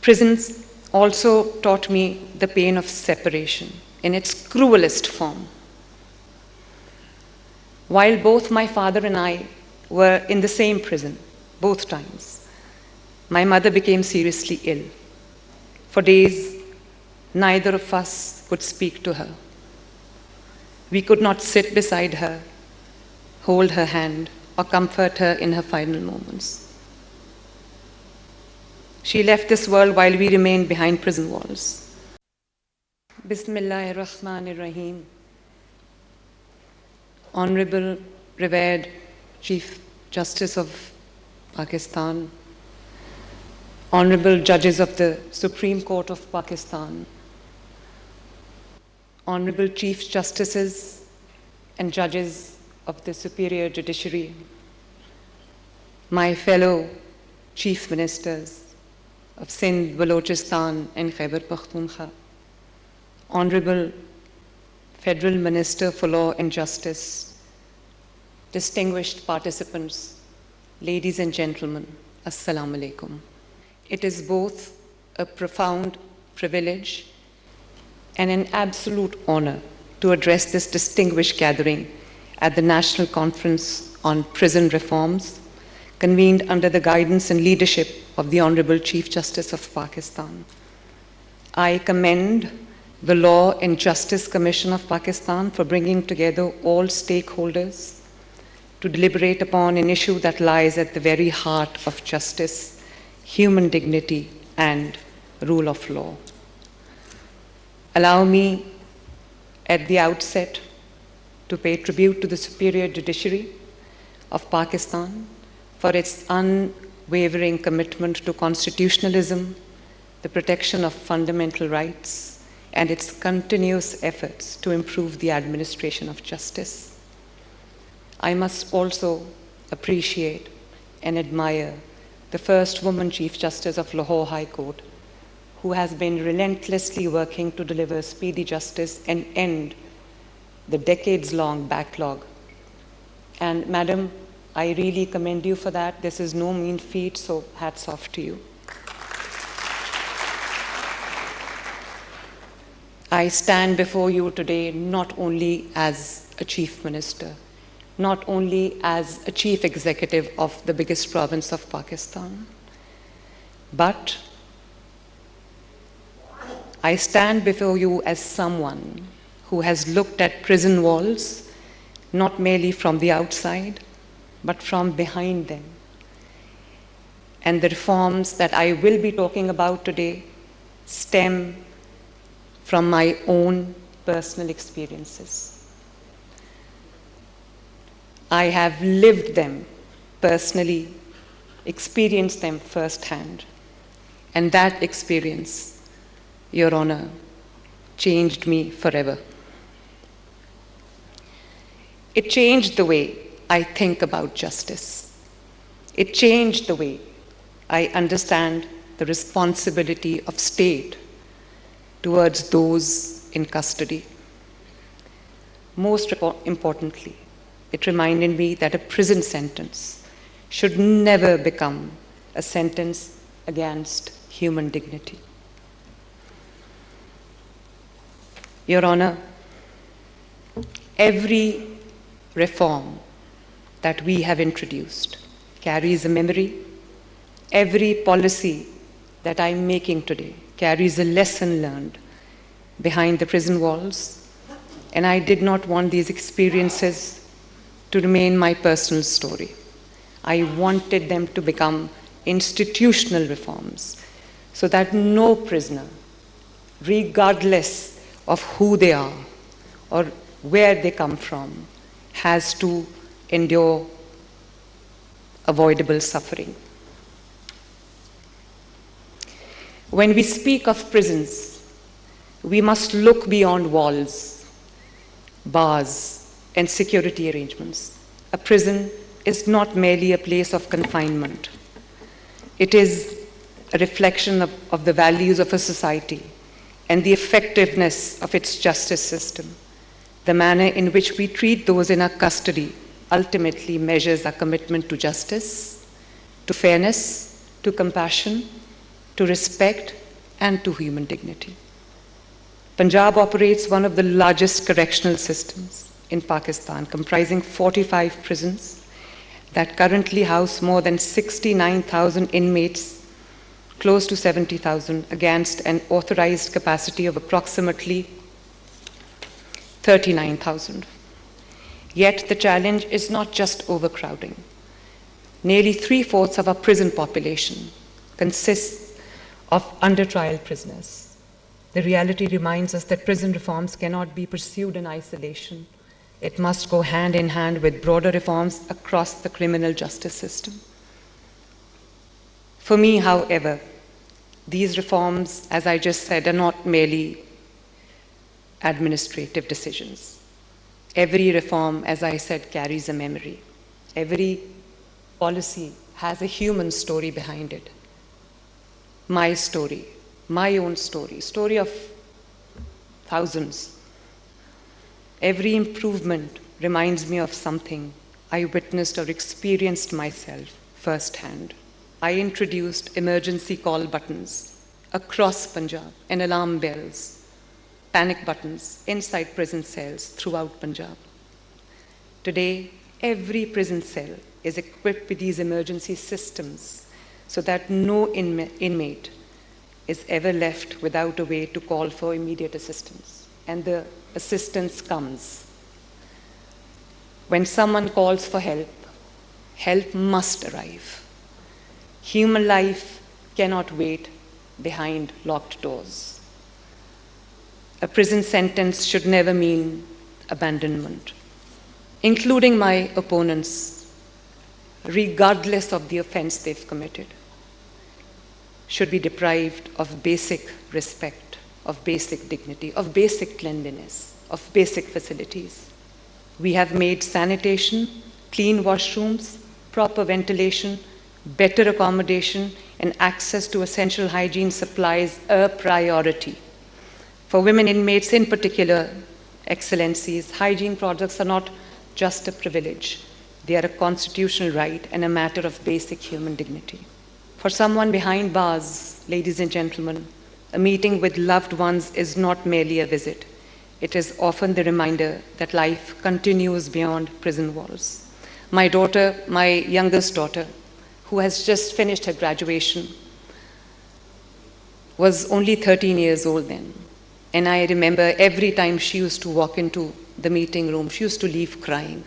Prisons also taught me the pain of separation in its cruelest form. While both my father and I were in the same prison, both times, my mother became seriously ill. For days, neither of us could speak to her. We could not sit beside her, hold her hand, or comfort her in her final moments. She left this world while we remained behind prison walls. Bismillahir Rahmanir Rahim. Honorable, revered Chief Justice of Pakistan, Honorable Judges of the Supreme Court of Pakistan, Honorable Chief Justices and Judges of the Superior Judiciary, my fellow Chief Ministers of Sindh, Balochistan and Khyber Pakhtunkhwa, Honorable Federal Minister for Law and Justice, distinguished participants, ladies and gentlemen, Assalamu alaikum. It is both a profound privilege and an absolute honor to address this distinguished gathering at the National Conference on Prison Reforms, convened under the guidance and leadership of the Honorable Chief Justice of Pakistan. I commend the Law and Justice Commission of Pakistan for bringing together all stakeholders to deliberate upon an issue that lies at the very heart of justice, human dignity, and rule of law. Allow me at the outset to pay tribute to the Superior Judiciary of Pakistan for its unwavering commitment to constitutionalism, the protection of fundamental rights, and its continuous efforts to improve the administration of justice. I must also appreciate and admire the first woman Chief Justice of Lahore High Court, who has been relentlessly working to deliver speedy justice and end the decades-long backlog. And Madam, I really commend you for that. This is no mean feat, so hats off to you. I stand before you today not only as a Chief Minister, not only as a Chief Executive of the biggest province of Pakistan, but I stand before you as someone who has looked at prison walls not merely from the outside, but from behind them. And the reforms that I will be talking about today stem from my own personal experiences. I have lived them personally, experienced them firsthand, and that experience, Your Honor, changed me forever. It changed the way I think about justice. It changed the way I understand the responsibility of state towards those in custody. Most importantly, it reminded me that a prison sentence should never become a sentence against human dignity. Your Honor, every reform that we have introduced carries a memory. Every policy that I'm making today carries a lesson learned behind the prison walls, and I did not want these experiences to remain my personal story. I wanted them to become institutional reforms so that no prisoner, regardless of who they are or where they come from, has to endure avoidable suffering. When we speak of prisons, we must look beyond walls, bars, and security arrangements. A prison is not merely a place of confinement. It is a reflection of the values of a society and the effectiveness of its justice system. The manner in which we treat those in our custody ultimately measures our commitment to justice, to fairness, to compassion, to respect, and to human dignity. Punjab operates one of the largest correctional systems in Pakistan, comprising 45 prisons that currently house more than 69,000 inmates, close to 70,000, against an authorized capacity of approximately 39,000. Yet the challenge is not just overcrowding. Nearly 3/4 of our prison population consists of under-trial prisoners. The reality reminds us that prison reforms cannot be pursued in isolation. It must go hand in hand with broader reforms across the criminal justice system. For me, however, these reforms, as I just said, are not merely administrative decisions. Every reform, as I said, carries a memory. Every policy has a human story behind it. My story, my own story of thousands. Every improvement reminds me of something I witnessed or experienced myself firsthand. I introduced emergency call buttons across Punjab and alarm bells, panic buttons inside prison cells throughout Punjab. Today, every prison cell is equipped with these emergency systems so that no inmate is ever left without a way to call for immediate assistance. And the assistance comes. When someone calls for help, help must arrive. Human life cannot wait behind locked doors. A prison sentence should never mean abandonment, including my opponents, regardless of the offense they've committed, should be deprived of basic respect, of basic dignity, of basic cleanliness, of basic facilities. We have made sanitation, clean washrooms, proper ventilation, better accommodation, and access to essential hygiene supplies a priority. For women inmates in particular, excellencies, hygiene products are not just a privilege. They are a constitutional right and a matter of basic human dignity. For someone behind bars, ladies and gentlemen, a meeting with loved ones is not merely a visit. It is often the reminder that life continues beyond prison walls. My daughter, my youngest daughter, who has just finished her graduation, was only 13 years old then. And I remember every time she used to walk into the meeting room, she used to leave crying.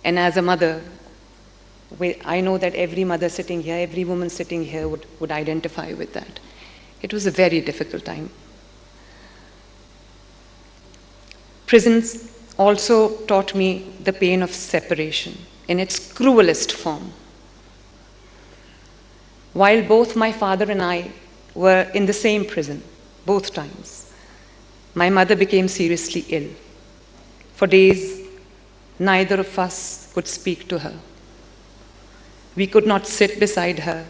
And as a mother, I know that every mother sitting here, every woman sitting here would identify with that. It was a very difficult time. Prisons also taught me the pain of separation in its cruelest form. While both my father and I were in the same prison, both times, my mother became seriously ill. For days, neither of us could speak to her. We could not sit beside her,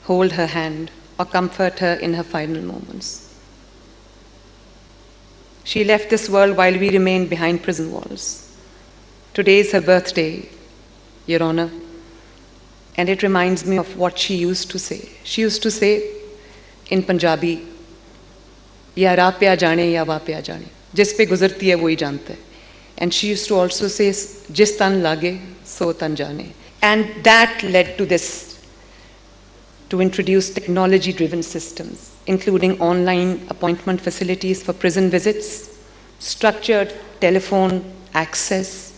hold her hand, or comfort her in her final moments. She left this world while we remained behind prison walls. Today is her birthday, Your Honor, and it reminds me of what she used to say. She used to say in Punjabi, या राह पे आ जाने या वाह पे आ जाने, जिस पे गुजरती है वही जानता है. And she used to also say, जिस तन लागे सो तन जाने. And that led to this, to introduce technology-driven systems, including online appointment facilities for prison visits, structured telephone access,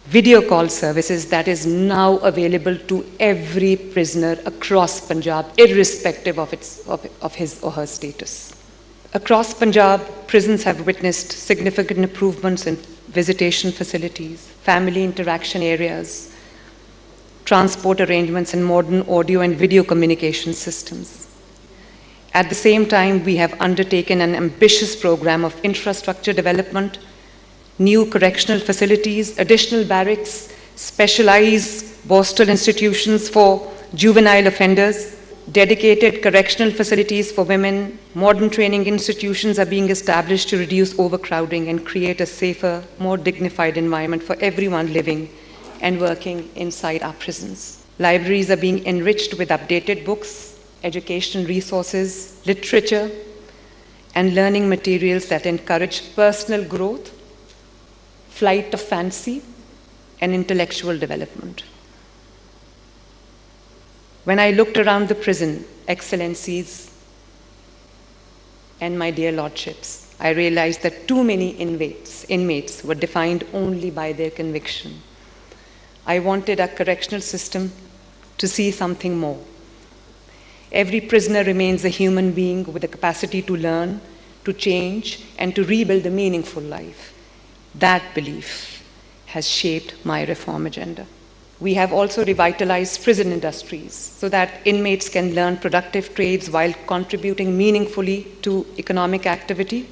video call services that is now available to every prisoner across Punjab, irrespective of his or her status. Across Punjab, prisons have witnessed significant improvements in visitation facilities, family interaction areas, transport arrangements, and modern audio and video communication systems. At the same time, we have undertaken an ambitious program of infrastructure development, new correctional facilities, additional barracks, specialized Borstal institutions for juvenile offenders, dedicated correctional facilities for women, modern training institutions are being established to reduce overcrowding and create a safer, more dignified environment for everyone living and working inside our prisons. Libraries are being enriched with updated books, educational resources, literature, and learning materials that encourage personal growth, flight of fancy, and intellectual development. When I looked around the prison, Excellencies, and my dear lordships, I realized that too many inmates were defined only by their conviction. I wanted our correctional system to see something more. Every prisoner remains a human being with the capacity to learn, to change, and to rebuild a meaningful life. That belief has shaped my reform agenda. We have also revitalized prison industries so that inmates can learn productive trades while contributing meaningfully to economic activity.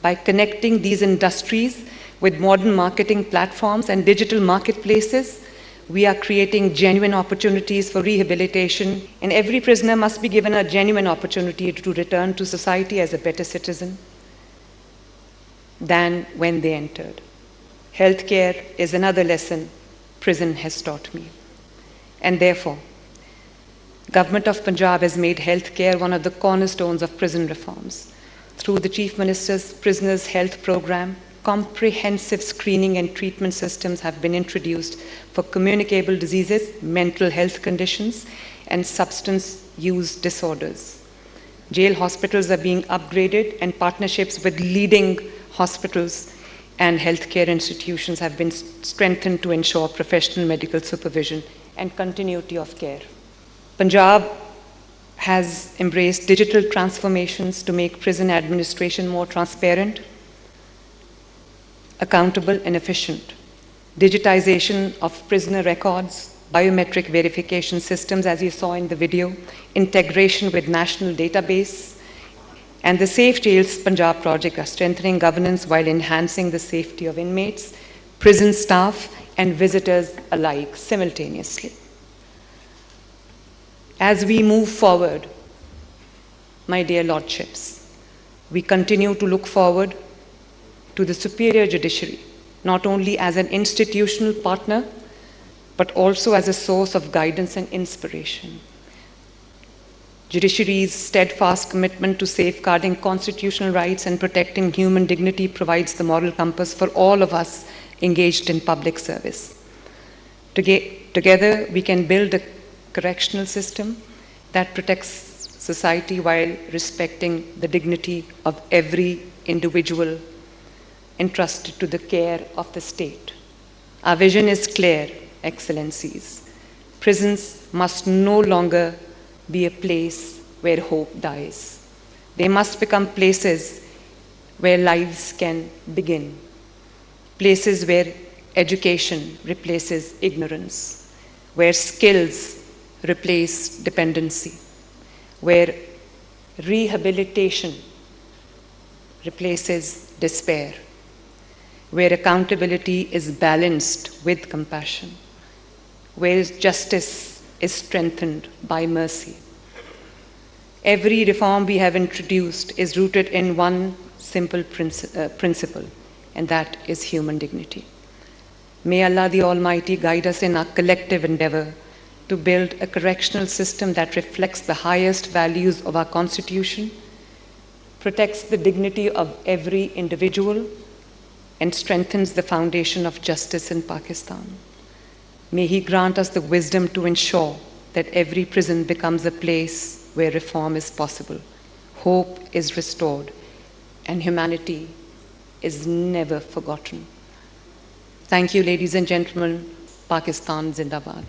By connecting these industries with modern marketing platforms and digital marketplaces, we are creating genuine opportunities for rehabilitation, and every prisoner must be given a genuine opportunity to return to society as a better citizen than when they entered. Healthcare is another lesson prison has taught me. And therefore, Government of Punjab has made healthcare one of the cornerstones of prison reforms. Through the Chief Minister's Prisoners Health Program, comprehensive screening and treatment systems have been introduced for communicable diseases, mental health conditions, and substance use disorders. Jail hospitals are being upgraded, and partnerships with leading hospitals and healthcare institutions have been strengthened to ensure professional medical supervision and continuity of care. Punjab has embraced digital transformations to make prison administration more transparent, accountable, and efficient. Digitization of prisoner records, biometric verification systems, as you saw in the video, integration with national database, and the Safe Jails Punjab project are strengthening governance while enhancing the safety of inmates, prison staff, and visitors alike simultaneously. As we move forward, my dear lordships, we continue to look forward to the superior judiciary, not only as an institutional partner, but also as a source of guidance and inspiration. Judiciary's steadfast commitment to safeguarding constitutional rights and protecting human dignity provides the moral compass for all of us engaged in public service. Together, we can build a correctional system that protects society while respecting the dignity of every individual entrusted to the care of the state. Our vision is clear, Excellencies. Prisons must no longer be a place where hope dies. They must become places where lives can begin, places where education replaces ignorance, where skills replace dependency, where rehabilitation replaces despair, where accountability is balanced with compassion, where justice is strengthened by mercy. Every reform we have introduced is rooted in one simple principle, and that is human dignity. May Allah the Almighty guide us in our collective endeavor to build a correctional system that reflects the highest values of our Constitution, protects the dignity of every individual, and strengthens the foundation of justice in Pakistan. May He grant us the wisdom to ensure that every prison becomes a place where reform is possible, hope is restored, and humanity is never forgotten. Thank you, ladies and gentlemen. Pakistan Zindabad.